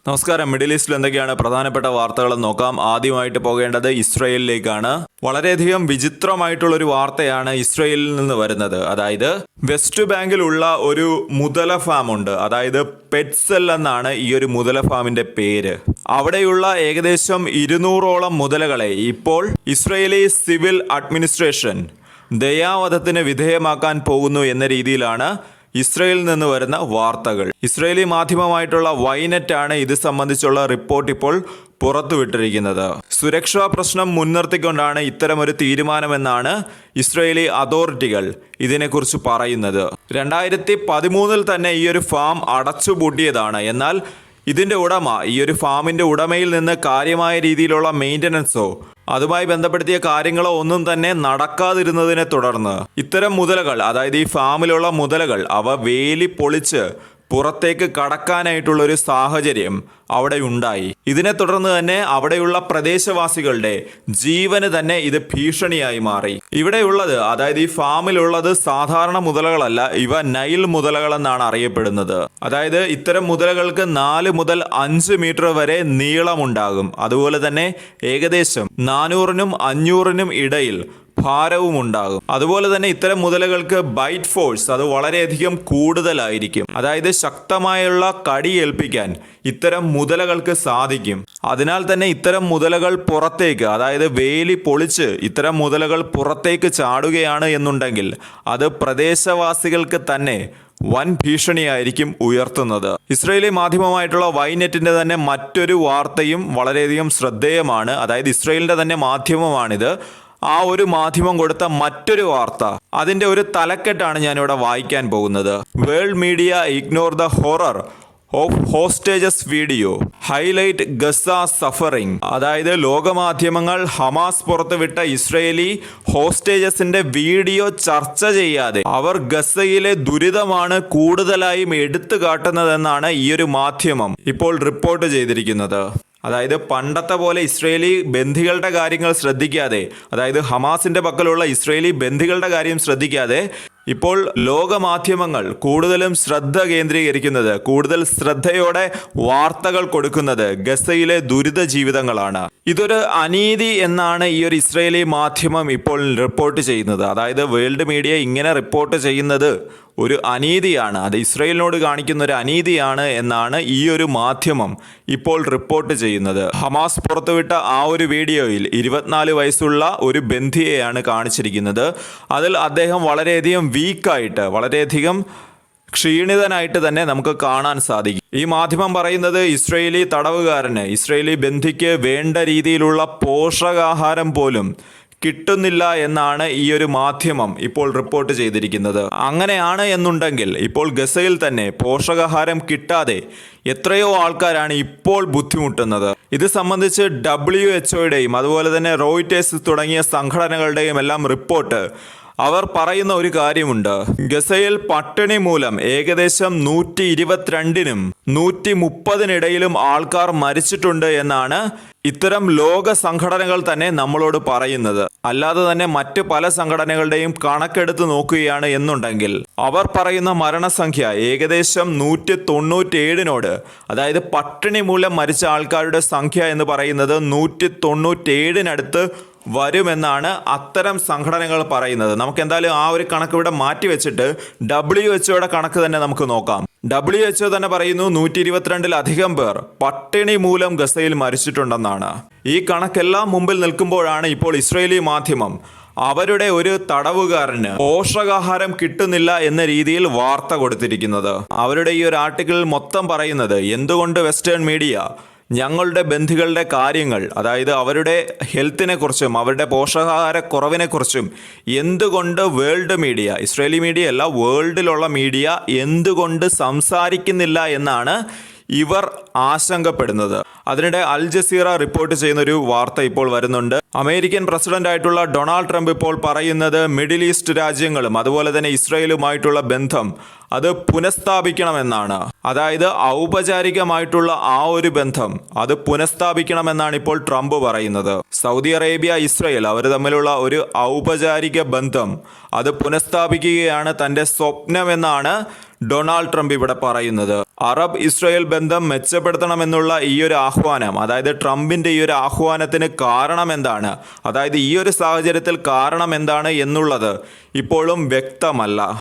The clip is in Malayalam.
നമസ്കാരം. മിഡിൽ ഈസ്റ്റിൽ എന്തൊക്കെയാണ് പ്രധാനപ്പെട്ട വാർത്തകൾ നോക്കാം. ആദ്യമായിട്ട് പോകേണ്ടത് ഇസ്രയേലിലേക്കാണ്. വളരെയധികം വിചിത്രമായിട്ടുള്ളൊരു വാർത്തയാണ് ഇസ്രയേലിൽ നിന്ന് വരുന്നത്. അതായത് വെസ്റ്റ് ബാങ്കിലുള്ള ഒരു മുതല ഫാം ഉണ്ട്. അതായത് പെറ്റ്സെൽ എന്നാണ് ഈ ഒരു മുതല ഫാമിന്റെ പേര്. അവിടെയുള്ള ഏകദേശം 200ഓളം മുതലകളെ ഇപ്പോൾ ഇസ്രയേലി സിവിൽ അഡ്മിനിസ്ട്രേഷൻ ദയാവധത്തിന് വിധേയമാക്കാൻ പോകുന്നു എന്ന രീതിയിലാണ് ഇസ്രയേലിൽ നിന്ന് വരുന്ന വാർത്തകൾ. ഇസ്രയേലി മാധ്യമമായിട്ടുള്ള വൈനെറ്റ് ആണ് ഇത് സംബന്ധിച്ചുള്ള റിപ്പോർട്ട് ഇപ്പോൾ പുറത്തുവിട്ടിരിക്കുന്നത്. സുരക്ഷാ പ്രശ്നം മുൻനിർത്തിക്കൊണ്ടാണ് ഇത്തരമൊരു തീരുമാനമെന്നാണ് ഇസ്രയേലി അതോറിറ്റികൾ ഇതിനെക്കുറിച്ച് പറയുന്നത്. 2013 തന്നെ ഈ ഒരു ഫാം അടച്ചുപൂട്ടിയതാണ്. എന്നാൽ ഇതിന്റെ ഉടമ, ഈ ഒരു ഫാമിന്റെ ഉടമയിൽ നിന്ന് കാര്യമായ രീതിയിലുള്ള മെയിൻ്റനൻസോ അതുമായി ബന്ധപ്പെടുത്തിയ കാര്യങ്ങളോ ഒന്നും തന്നെ നടക്കാതിരുന്നതിനെ തുടർന്ന് ഇത്തരം മുതലകൾ, അതായത് ഈ ഫാമിലുള്ള മുതലകൾ, അവ വേലി പൊളിച്ച് പുറത്തേക്ക് കടക്കാനായിട്ടുള്ള ഒരു സാഹചര്യം അവിടെ ഉണ്ടായി. ഇതിനെ തുടർന്ന് തന്നെ അവിടെയുള്ള പ്രദേശവാസികളുടെ ജീവന് തന്നെ ഇത് ഭീഷണിയായി മാറി. ഇവിടെയുള്ളത്, അതായത് ഈ ഫാമിലുള്ളത് സാധാരണ മുതലകളല്ല, ഇവ നൈൽ മുതലകൾ എന്നാണ് അറിയപ്പെടുന്നത്. അതായത് ഇത്തരം മുതലകൾക്ക് 4 മുതൽ 5 മീറ്റർ വരെ നീളമുണ്ടാകും. അതുപോലെ തന്നെ ഏകദേശം 400-നും 500-നും ഇടയിൽ ഭാരവും ഉണ്ടാകും. അതുപോലെ തന്നെ ഇത്തരം മുതലകൾക്ക് ബൈറ്റ് ഫോഴ്സ് അത് വളരെയധികം കൂടുതലായിരിക്കും. അതായത് ശക്തമായുള്ള കടി ഏൽപ്പിക്കാൻ ഇത്തരം മുതലകൾക്ക് സാധിക്കും. അതിനാൽ തന്നെ ഇത്തരം മുതലകൾ പുറത്തേക്ക്, അതായത് വേലി പൊളിച്ച് ഇത്തരം മുതലകൾ പുറത്തേക്ക് ചാടുകയാണ് എന്നുണ്ടെങ്കിൽ അത് പ്രദേശവാസികൾക്ക് തന്നെ വൻ ഭീഷണിയായിരിക്കും ഉയർത്തുന്നത്. ഇസ്രയേലി മാധ്യമമായിട്ടുള്ള വൈനെറ്റിന്റെ തന്നെ മറ്റൊരു വാർത്തയും വളരെയധികം ശ്രദ്ധേയമാണ്. അതായത് ഇസ്രയേലിന്റെ തന്നെ മാധ്യമമാണിത്. ആ ഒരു മാധ്യമം കൊടുത്ത മറ്റൊരു വാർത്ത, അതിന്റെ ഒരു തലക്കെട്ടാണ് ഞാനിവിടെ വായിക്കാൻ പോകുന്നത്. World media ignore the horror of hostages video highlight Gaza suffering. അതായത് ലോകമാധ്യമങ്ങൾ ഹമാസ് പുറത്തുവിട്ട ഇസ്രയേലി ഹോസ്റ്റേജസിന്റെ വീഡിയോ ചർച്ച ചെയ്യാതെ അവർ ഗസയിലെ ദുരിതമാണ് കൂടുതലായും എടുത്തു കാട്ടുന്നതെന്നാണ് ഈ ഒരു മാധ്യമം ഇപ്പോൾ റിപ്പോർട്ട് ചെയ്തിരിക്കുന്നത്. അതായത് പണ്ടത്തെ പോലെ ഇസ്രയേലി ബന്ദികളുടെ കാര്യങ്ങൾ ശ്രദ്ധിക്കാതെ, അതായത് ഹമാസിന്റെ പക്കലുള്ള ഇസ്രയേലി ബന്ദികളുടെ കാര്യം ശ്രദ്ധിക്കാതെ ഇപ്പോൾ ലോകമാധ്യമങ്ങൾ കൂടുതലും ശ്രദ്ധ കേന്ദ്രീകരിക്കുന്നത്, കൂടുതൽ ശ്രദ്ധയോടെ വാർത്തകൾ കൊടുക്കുന്നത് ഗസയിലെ ദുരിത ജീവിതങ്ങളാണ്. ഇതൊരു അനീതി എന്നാണ് ഈ ഒരു ഇസ്രയേലി മാധ്യമം ഇപ്പോൾ റിപ്പോർട്ട് ചെയ്യുന്നത്. അതായത് വേൾഡ് മീഡിയ ഇങ്ങനെ റിപ്പോർട്ട് ചെയ്യുന്നത് ഒരു അനീതിയാണ്, അത് ഇസ്രയേലിനോട് കാണിക്കുന്ന ഒരു അനീതിയാണ് എന്നാണ് ഈ ഒരു മാധ്യമം ഇപ്പോൾ റിപ്പോർട്ട് ചെയ്യുന്നത്. ഹമാസ് പുറത്തുവിട്ട ആ ഒരു വീഡിയോയിൽ 24 വയസ്സുള്ള ഒരു ബന്ധിയെയാണ് കാണിച്ചിരിക്കുന്നത്. അതിൽ അദ്ദേഹം വളരെയധികം വീക്കായിട്ട്, വളരെയധികം ക്ഷീണിതനായിട്ട് തന്നെ നമുക്ക് കാണാൻ സാധിക്കും. ഈ മാധ്യമം പറയുന്നത് ഇസ്രയേലി തടവുകാരന്, ഇസ്രയേലി ബന്ധിക്ക് വേണ്ട രീതിയിലുള്ള പോഷകാഹാരം പോലും കിട്ടുന്നില്ല എന്നാണ് ഈ ഒരു മാധ്യമം ഇപ്പോൾ റിപ്പോർട്ട് ചെയ്തിരിക്കുന്നത്. അങ്ങനെയാണ് എന്നുണ്ടെങ്കിൽ ഇപ്പോൾ ഗസയിൽ തന്നെ പോഷകാഹാരം കിട്ടാതെ എത്രയോ ആൾക്കാരാണ് ഇപ്പോൾ ബുദ്ധിമുട്ടുന്നത്. ഇത് സംബന്ധിച്ച് WHO അതുപോലെ തന്നെ റോയിറ്റേഴ്സ് തുടങ്ങിയ സംഘടനകളുടെയും എല്ലാം റിപ്പോർട്ട് അവർ പറയുന്ന ഒരു കാര്യമുണ്ട്. ഗസയിൽ പട്ടിണി മൂലം ഏകദേശം 122-നും 130-നിടയിലും ആൾക്കാർ മരിച്ചിട്ടുണ്ട് എന്നാണ് ഇത്തരം ലോക സംഘടനകൾ തന്നെ നമ്മളോട് പറയുന്നത്. അല്ലാതെ തന്നെ മറ്റ് പല സംഘടനകളുടെയും കണക്കെടുത്ത് നോക്കുകയാണ് എന്നുണ്ടെങ്കിൽ അവർ പറയുന്ന മരണസംഖ്യ ഏകദേശം 197-നോട്, അതായത് പട്ടിണി മൂലം മരിച്ച ആൾക്കാരുടെ സംഖ്യ എന്ന് പറയുന്നത് 197-നടുത്ത് വരുമെന്നാണ് അത്തരം സംഘടനകൾ പറയുന്നത്. നമുക്ക് എന്തായാലും ആ ഒരു കണക്ക് ഇവിടെ മാറ്റി വെച്ചിട്ട് WHO കണക്ക് തന്നെ നമുക്ക് നോക്കാം. WHO തന്നെ പറയുന്നു 122-ലധികം പേർ പട്ടിണി മൂലം ഗസയിൽ മരിച്ചിട്ടുണ്ടെന്നാണ്. ഈ കണക്കെല്ലാം മുമ്പിൽ നിൽക്കുമ്പോഴാണ് ഇപ്പോൾ ഇസ്രയേലി മാധ്യമം അവരുടെ ഒരു തടവുകാരന് പോഷകാഹാരം കിട്ടുന്നില്ല എന്ന രീതിയിൽ വാർത്ത കൊടുത്തിരിക്കുന്നത്. അവരുടെ ഈ ഒരു ആർട്ടിക്കിളിൽ മൊത്തം പറയുന്നത് എന്തുകൊണ്ട് വെസ്റ്റേൺ മീഡിയ ഞങ്ങളുടെ ബന്ധികളുടെ കാര്യങ്ങൾ, അതായത് അവരുടെ ഹെൽത്തിനെ കുറിച്ചും അവരുടെ പോഷകാഹാരക്കുറവിനെക്കുറിച്ചും എന്തുകൊണ്ട് വേൾഡ് മീഡിയ, ഇസ്രയേലി മീഡിയ അല്ല, വേൾഡിലുള്ള മീഡിയ എന്തുകൊണ്ട് സംസാരിക്കുന്നില്ല എന്നാണ് ഇവർ ആശങ്കപ്പെടുന്നത്. അതിനിടെ അൽ ജസീറ റിപ്പോർട്ട് ചെയ്യുന്ന ഒരു വാർത്ത ഇപ്പോൾ വരുന്നുണ്ട്. അമേരിക്കൻ പ്രസിഡന്റ് ആയിട്ടുള്ള ഡൊണാൾഡ് ട്രംപ് ഇപ്പോൾ പറയുന്നത് മിഡിൽ ഈസ്റ്റ് രാജ്യങ്ങളും അതുപോലെ തന്നെ ഇസ്രയേലുമായിട്ടുള്ള ബന്ധം അത് പുനഃസ്ഥാപിക്കണമെന്നാണ്. അതായത് ഔപചാരികമായിട്ടുള്ള ആ ഒരു ബന്ധം അത് പുനഃസ്ഥാപിക്കണമെന്നാണ് ഇപ്പോൾ ട്രംപ് പറയുന്നത്. സൗദി അറേബ്യ, ഇസ്രയേൽ അവർ തമ്മിലുള്ള ഒരു ഔപചാരിക ബന്ധം അത് പുനഃസ്ഥാപിക്കുകയാണ് തൻ്റെ സ്വപ്നമെന്നാണ് ഡൊണാൾഡ് ട്രംപ് ഇവിടെ പറയുന്നത്. അറബ് ഇസ്രായേൽ ബന്ധം മെച്ചപ്പെടുത്തണമെന്നുള്ള ഈ ഒരു ആഹ്വാനം, അതായത് ട്രംപിന്റെ ഈ ഒരു ആഹ്വാനത്തിന് കാരണം എന്താണ്, അതായത് ഈ ഒരു സാഹചര്യത്തിൽ കാരണം എന്താണ് എന്നുള്ളത് ഇപ്പോഴും വ്യക്തമല്ല.